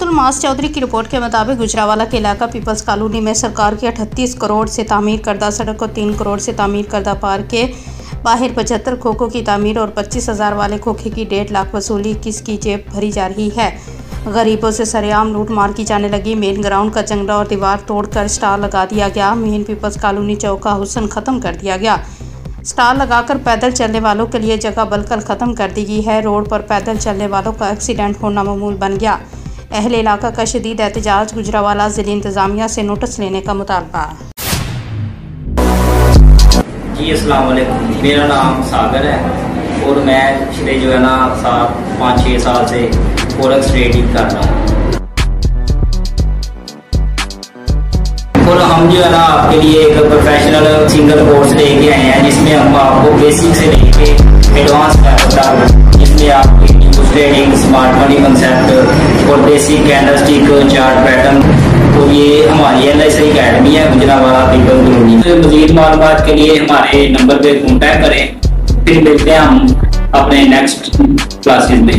अब्दुल मास चौधरी की रिपोर्ट के मुताबिक गुजरावाला के इलाका पीपल्स कॉलोनी में सरकार की 38 करोड़ से तामीर करदा सड़क और 3 करोड़ से तामीर करदा पार्क के बाहर 75 खोखों की तामीर और 25,000 वाले खोखे की 1.5 लाख वसूली किसकी जेब भरी जा रही है। गरीबों से सरेआम लूट मार की जाने लगी। मेन ग्राउंड का जंगला और दीवार तोड़कर स्टार लगा दिया गया। मेन पीपल्स कॉलोनी चौक का हुस्न ख़त्म कर दिया गया। स्टार लगाकर पैदल चलने वालों के लिए जगह बलकल ख़त्म कर दी गई है। रोड पर पैदल चलने वालों का एक्सीडेंट होना मामूल बन गया। अहले इलाका का शदीद एहतजाज, गुजरावाला ज़िले इंतज़ामिया से नोटिस लेने का मुतालबा। जी अस्सलाम वालेकुम, मेरा नाम सागर है और मैं पिछले जो है ना 5-6 साल से फॉरेक्स ट्रेडिंग कर रहा हूँ। और हम जो है ना आपके लिए एक प्रोफेशनल सिंगल कोर्स लेके आए हैं जिसमें हम आपको बेसिक से लेके एडवांस लेवल तक, जिसमें आपकी ट्रेडिंग, स्मार्ट मनी कंसेप्ट और बेसिक कैंडलस्टिक चार्ट पैटर्न, तो ये हमारी LIC अकेडमी है गुजरावाला पीपल कॉलोनी। तो मज़ीद मालूमात के लिए हमारे नंबर पे कॉन्टैक्ट करें। फिर मिलते हैं हम अपने नेक्स्ट क्लासेस में।